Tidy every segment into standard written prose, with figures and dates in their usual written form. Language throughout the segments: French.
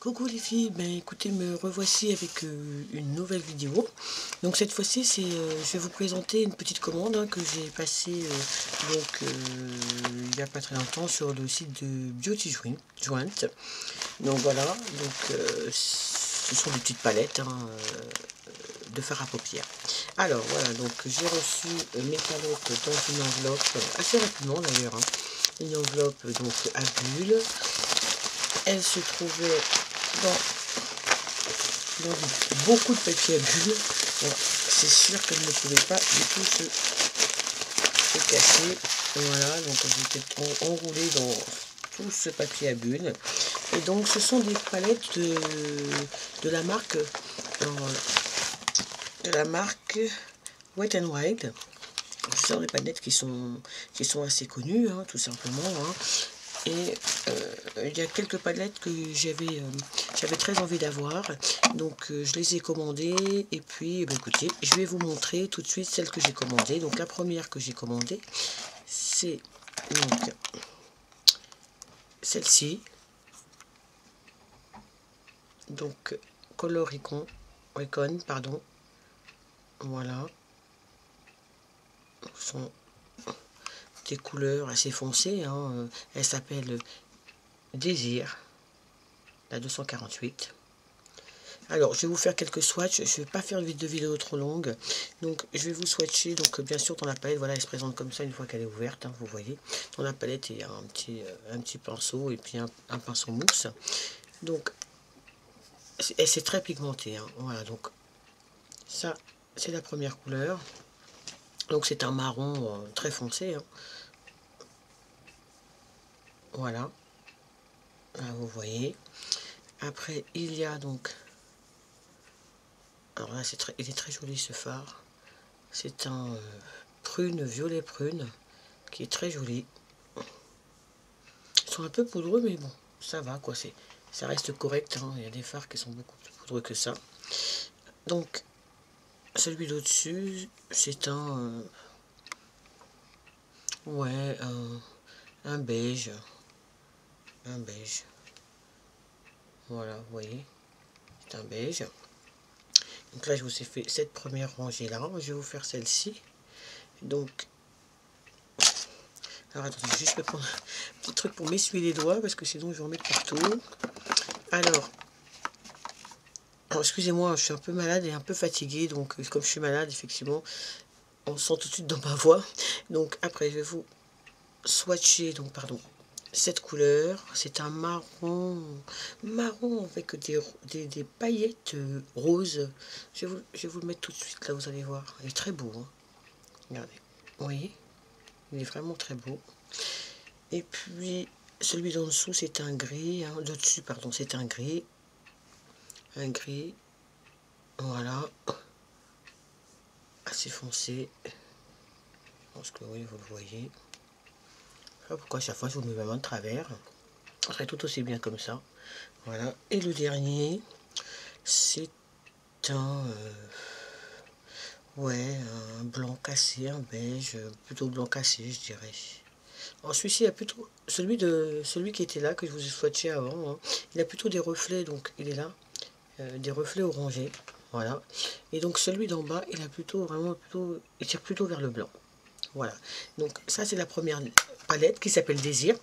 Coucou les filles, ben écoutez, me revoici avec une nouvelle vidéo. Donc cette fois-ci, je vais vous présenter une petite commande que j'ai passée il n'y a pas très longtemps sur le site de Beauty Joint. Donc voilà, ce sont des petites palettes de fard à paupières. Alors voilà, donc j'ai reçu mes palettes dans une enveloppe assez rapidement d'ailleurs, une enveloppe donc à bulles. Elle se trouvait dans beaucoup de papier à bulles. C'est sûr qu'elle ne pouvait pas du tout se casser. Voilà, donc j'étais enroulée dans tout ce papier à bulles. Et donc ce sont des palettes de la marque Wet n Wild. Ce sont des palettes qui sont assez connues, tout simplement. Et il y a quelques palettes que j'avais très envie d'avoir, donc je les ai commandées. Et puis écoutez, je vais vous montrer tout de suite celles que j'ai commandées. Donc la première que j'ai commandée, c'est donc celle-ci, donc Color Recon, pardon. Voilà, ce sont des couleurs assez foncées, elle s'appelle Désir, la 248. Alors, je vais vous faire quelques swatchs. Je ne vais pas faire de vidéo trop longue. Donc, je vais vous swatcher. Donc, bien sûr, dans la palette, voilà, elle se présente comme ça une fois qu'elle est ouverte. Vous voyez, dans la palette, il y a un petit pinceau et puis un pinceau mousse. Donc, c'est très pigmenté. Voilà, donc, ça, c'est la première couleur. Donc, c'est un marron très foncé. Voilà. Là, vous voyez. Après, il y a donc... Alors là, il est très joli ce fard. C'est un violet prune, qui est très joli. Ils sont un peu poudreux, mais bon, ça va quoi. Ça reste correct. Il y a des fards qui sont beaucoup plus poudreux que ça. Donc, celui d'au-dessus, c'est un beige. Un beige. Voilà, vous voyez. C'est un beige. Donc là, je vous ai fait cette première rangée là. Je vais vous faire celle-ci. Donc, alors attendez, juste me prendre un petit truc pour m'essuyer les doigts parce que sinon je vais en mettre partout. Alors excusez-moi, je suis un peu malade et un peu fatiguée. Donc, comme je suis malade, effectivement, on sent tout de suite dans ma voix. Donc, après, je vais vous swatcher. Donc, pardon, cette couleur, c'est un marron avec des paillettes roses. Je vais vous le mettre tout de suite, là, vous allez voir. Il est très beau, Regardez, vous voyez, il est vraiment très beau. Et puis, celui d'en dessous, c'est un gris. De dessus, pardon, c'est un gris. Un gris. Voilà. Assez foncé. Je pense que oui, vous le voyez. Je sais pas pourquoi à chaque fois je vous le mets vraiment de travers. Ce serait tout aussi bien comme ça. Voilà. Et le dernier, c'est un un blanc cassé, un beige, plutôt blanc cassé, je dirais. Alors celui-ci a plutôt celui qui était là, que je vous ai swatché avant, il a plutôt des reflets, donc il est là, des reflets orangés. Voilà. Et donc celui d'en bas, il a il tire plutôt vers le blanc. Voilà. Donc ça, c'est la première palette qui s'appelle Désir.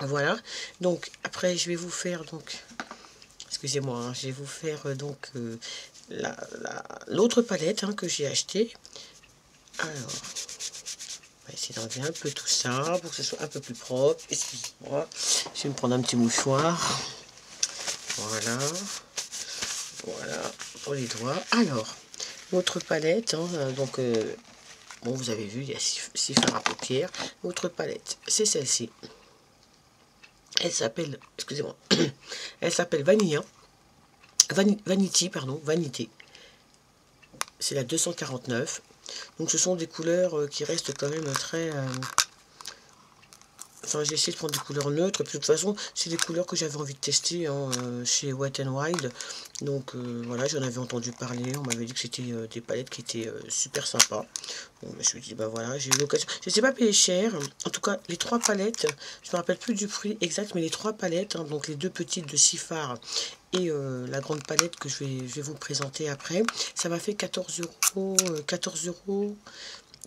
Voilà. Donc après, je vais vous faire excusez-moi, je vais vous faire l'autre palette que j'ai achetée. Alors, on va essayer d'enlever un peu tout ça pour que ce soit un peu plus propre. Excusez-moi. Je vais me prendre un petit mouchoir. Voilà. Voilà, pour les doigts. Alors, l'autre palette, bon, vous avez vu, il y a 6 fards à paupières. L'autre palette, c'est celle-ci. Elle s'appelle, excusez-moi, elle s'appelle Vanity. C'est la 249. Donc, ce sont des couleurs qui restent quand même très Enfin, j'ai essayé de prendre des couleurs neutres. Et puis, de toute façon, c'est des couleurs que j'avais envie de tester hein, chez Wet n Wild. Donc, voilà, j'en avais entendu parler. On m'avait dit que c'était des palettes qui étaient super sympas. Bon, je me suis dit, bah voilà, j'ai eu l'occasion. Je ne sais pas payer cher. En tout cas, les 3 palettes, je ne me rappelle plus du prix exact, mais les 3 palettes, hein, donc les 2 petites de Sifar et la grande palette que je vais vous présenter après, ça m'a fait 14,90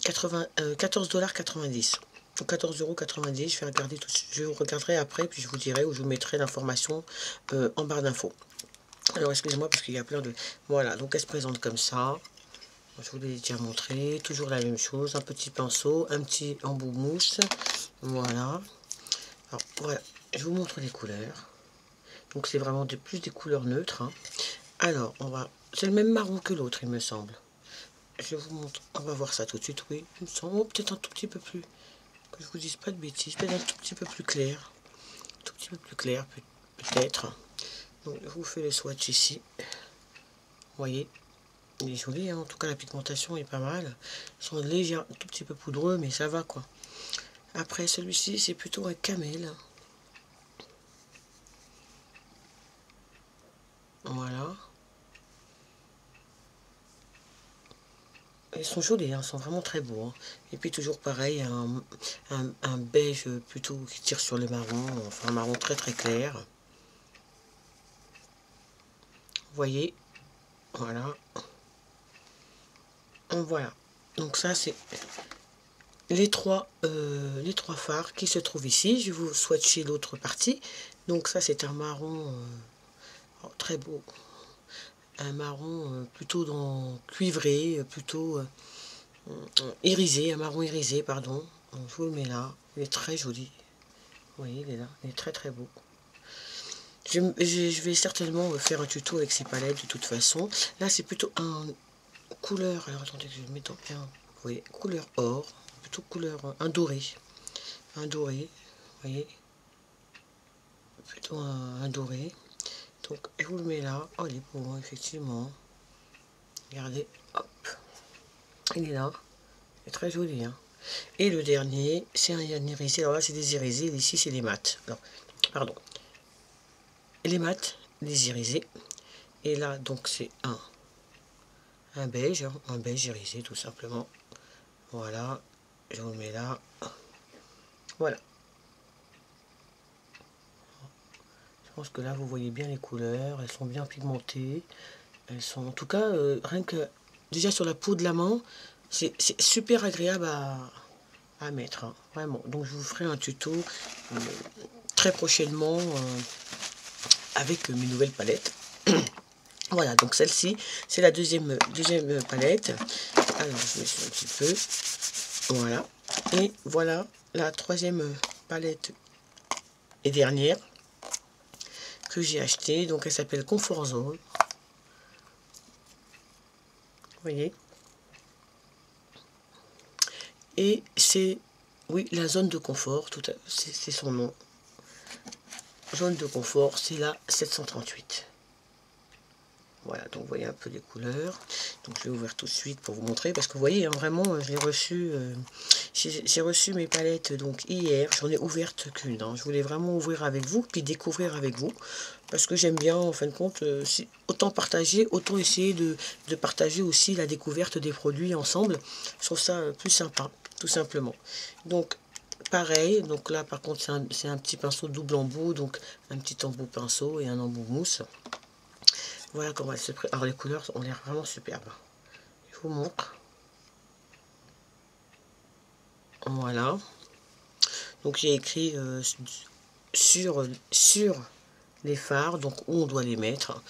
$. Donc 14,90 €, je vais regarder tout de suite. Je vous regarderai après, puis je vous dirai, ou je vous mettrai l'information en barre d'infos. Alors excusez-moi parce qu'il y a plein de... Voilà, donc elle se présente comme ça. Je vous l'ai déjà montré, toujours la même chose, un petit pinceau, un petit embout mousse. Voilà. Alors voilà, je vous montre les couleurs. Donc c'est vraiment plus des couleurs neutres. Hein. Alors, c'est le même marron que l'autre, il me semble. Je vous montre, on va voir ça tout de suite, oui. Il me semble, peut-être un tout petit peu plus... Que je vous dise pas de bêtises, peut-être un tout petit peu plus clair. Un tout petit peu plus clair, peut-être. Donc, je vous fais le swatch ici. Vous voyez, il est joli, hein. En tout cas, la pigmentation est pas mal. Ils sont légers, un tout petit peu poudreux, mais ça va, quoi. Après, celui-ci, c'est plutôt un camel. Voilà. Ils sont jolis, hein, ils sont vraiment très beaux. Hein. Et puis toujours pareil, un beige plutôt qui tire sur le marron, enfin un marron très très clair. Vous voyez, voilà. Voilà. Donc ça c'est les trois fards qui se trouvent ici. Je vais vous swatcher l'autre partie. Donc ça c'est un marron très beau. Un marron plutôt cuivré, plutôt irisé, un marron irisé, pardon. Donc, je vous le mets là. Il est très joli. Vous voyez, il est là. Il est très très beau. Je vais certainement faire un tuto avec ces palettes de toute façon. Là, c'est plutôt un couleur. Alors, attendez que je le mette bien. Vous voyez, couleur or. Plutôt couleur... un doré. Un doré. Vous voyez. Plutôt un doré. Donc, je vous le mets là. Oh, il est beau, hein, effectivement. Regardez. Hop. Il est là. Il est très joli, hein. Et le dernier, c'est un irisé. Alors là, c'est des irisés. Ici, c'est des mats. Non, pardon. Les mats, les irisés. Et là, donc, c'est un beige, hein, un beige irisé, tout simplement. Voilà. Je vous le mets là. Voilà. Je pense que là, vous voyez bien les couleurs. Elles sont bien pigmentées. Elles sont, en tout cas, rien que... Déjà, sur la peau de la main, c'est super agréable à mettre. Hein, vraiment. Donc, je vous ferai un tuto très prochainement avec mes nouvelles palettes. Voilà, donc celle-ci, c'est la deuxième palette. Alors, je mets un petit peu. Voilà. Et voilà la troisième palette et dernière que j'ai achetée. Donc, elle s'appelle Comfort Zone. Vous voyez. Et c'est, oui, la zone de confort. C'est son nom. Zone de confort, c'est la 738. Voilà, donc vous voyez un peu les couleurs. Donc je vais ouvrir tout de suite pour vous montrer. Parce que vous voyez, hein, vraiment, j'ai reçu mes palettes donc hier. J'en ai ouverte qu'une. Hein. Je voulais vraiment ouvrir avec vous, puis découvrir avec vous. Parce que j'aime bien, en fin de compte, autant partager, autant essayer de partager aussi la découverte des produits ensemble. Je trouve ça plus sympa, tout simplement. Donc, pareil, donc là par contre c'est un petit pinceau double embout. Donc un petit embout pinceau et un embout mousse. Voilà comment elle se présente. Alors les couleurs ont l'air vraiment superbes. Je vous montre. Voilà. Donc j'ai écrit sur les fards, donc où on doit les mettre.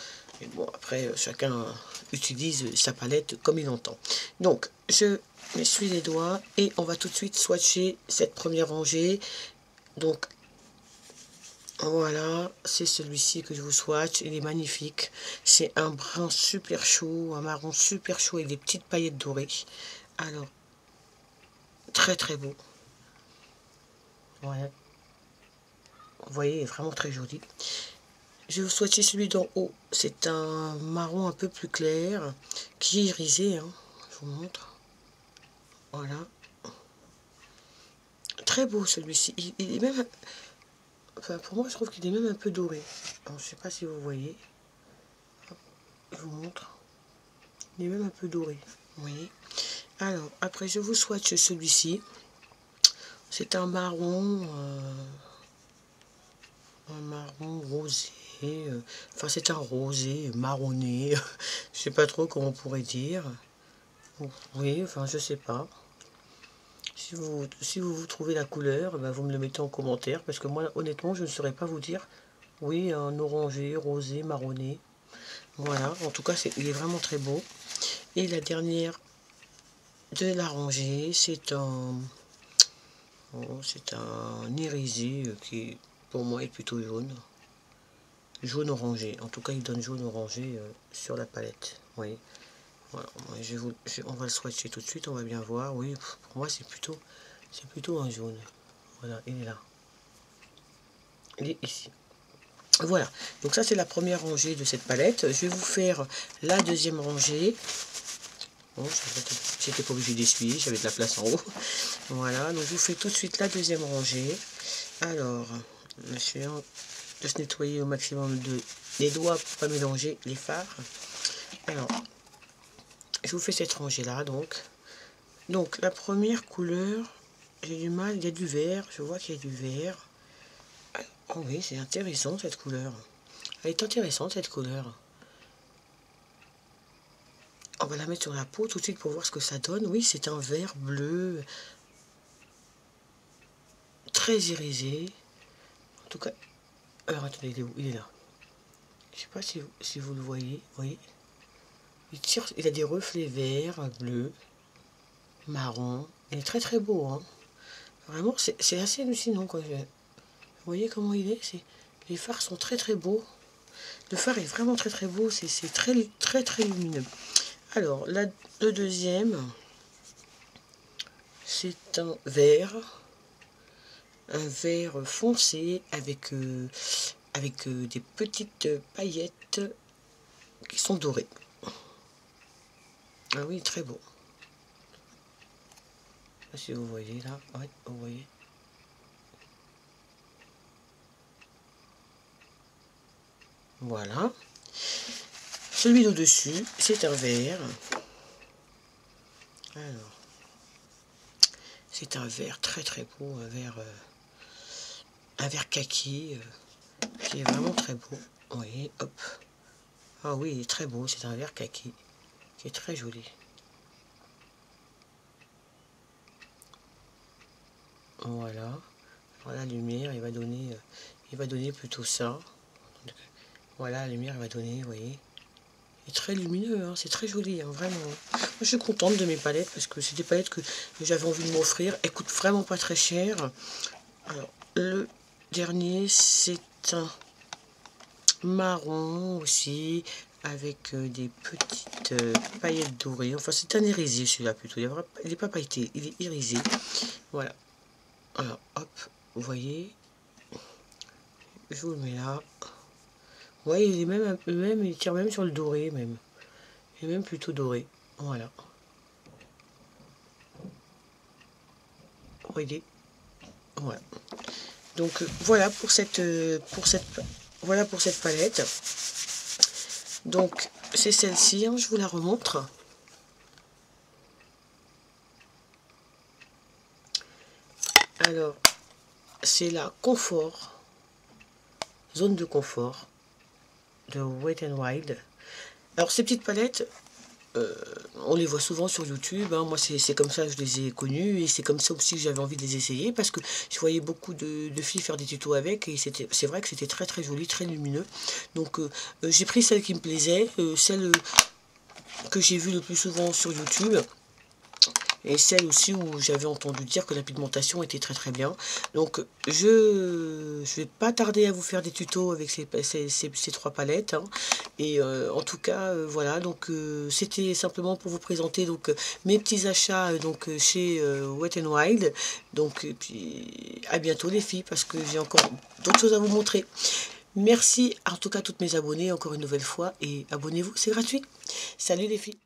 Et bon, après, chacun utilise sa palette comme il entend. Donc, je m'essuie les doigts et on va tout de suite swatcher cette première rangée. Donc, voilà, c'est celui-ci que je vous swatch. Il est magnifique. C'est un brun super chaud, un marron super chaud avec des petites paillettes dorées. Alors, très très beau. Voilà. Vous voyez, il est vraiment très joli. Je vais vous swatcher celui d'en haut. C'est un marron un peu plus clair, qui est irisé. Hein. Je vous montre. Voilà. très beau celui-ci. Il est même... Enfin, pour moi, je trouve qu'il est même un peu doré. Alors, je sais pas si vous voyez. Hop, je vous montre. Il est même un peu doré. Vous voyez. Alors, après, je vous swatch celui-ci. C'est un marron rosé. Enfin, c'est un rosé marronné. Je sais pas trop comment on pourrait dire. Oui, enfin, je sais pas. Si vous trouvez la couleur, ben vous me le mettez en commentaire. Parce que moi, honnêtement, je ne saurais pas vous dire. Oui, un orangé, rosé, marronné. Voilà, en tout cas, il est vraiment très beau. Et la dernière de la rangée, c'est un irisé qui, pour moi, est plutôt jaune. Jaune orangé. En tout cas, il donne jaune orangé sur la palette. Oui. Voilà. On va le swatcher tout de suite, on va bien voir. Oui, pour moi, c'est plutôt un jaune. Voilà, il est là. Il est ici. Voilà, donc ça c'est la première rangée de cette palette. Je vais vous faire la deuxième rangée. Bon, j'étais pas obligé d'essuyer, j'avais de la place en haut. Voilà, donc je vous fais tout de suite la deuxième rangée. Alors, essayons de se nettoyer au maximum les doigts pour pas mélanger les fards. Alors, je vous fais cette rangée là donc. Donc la première couleur, j'ai du mal, il y a du vert, je vois qu'il y a du vert. Oh oui, c'est intéressant cette couleur. Elle est intéressante cette couleur. On va la mettre sur la peau tout de suite pour voir ce que ça donne. Oui, c'est un vert bleu. Très irisé. En tout cas... Alors attendez, il est où? Il est là. Je sais pas si vous le voyez. Oui. Il a des reflets verts, bleus, marron. Il est très très beau. Hein. Vraiment, c'est assez hallucinant. Quoi. Vous voyez comment il est? Les fards sont très très beaux. Le fard est vraiment très très beau. C'est très très très lumineux. Alors, le deuxième, c'est un vert foncé avec des petites paillettes qui sont dorées. Ah oui, très beau. Je sais pas si vous voyez là, ouais, vous voyez. Voilà. Celui d'au-dessus, c'est un vert. Alors, c'est un vert très très beau, un vert kaki, qui est vraiment très beau. Vous voyez, hop. Ah oui, il est très beau, c'est un vert kaki, qui est très joli. Voilà. Voilà la lumière, il va donner plutôt ça. Voilà, la lumière, elle va donner, vous voyez. Il est très lumineux, hein, c'est très joli, hein, vraiment. Moi, je suis contente de mes palettes parce que c'est des palettes que j'avais envie de m'offrir. Elles coûtent vraiment pas très cher. Alors, le dernier, c'est un marron aussi, avec des petites paillettes dorées. Enfin, c'est un irisé celui-là plutôt. Il n'est pas pailleté, il est irisé. Voilà. Alors, hop, vous voyez. Je vous le mets là. Vous voyez, il est il tire même sur le doré, même. Il est même plutôt doré. Voilà. Vous voyez. Voilà. Donc voilà pour cette palette. Donc c'est celle-ci, hein, je vous la remontre. Alors c'est la confort, zone de confort de Wet n Wild. Alors ces petites palettes, on les voit souvent sur YouTube, hein. Moi c'est comme ça que je les ai connues et c'est comme ça aussi que j'avais envie de les essayer parce que je voyais beaucoup de filles faire des tutos avec et c'est vrai que c'était très très joli, très lumineux. Donc j'ai pris celle qui me plaisait, celle que j'ai vue le plus souvent sur YouTube. Et celle aussi où j'avais entendu dire que la pigmentation était très très bien. Donc je vais pas tarder à vous faire des tutos avec ces trois palettes. Hein. Et en tout cas, voilà, donc c'était simplement pour vous présenter donc mes petits achats chez Wet n Wild. Donc et puis à bientôt les filles, parce que j'ai encore d'autres choses à vous montrer. Merci en tout cas à toutes mes abonnées encore une nouvelle fois, et abonnez-vous, c'est gratuit. Salut les filles.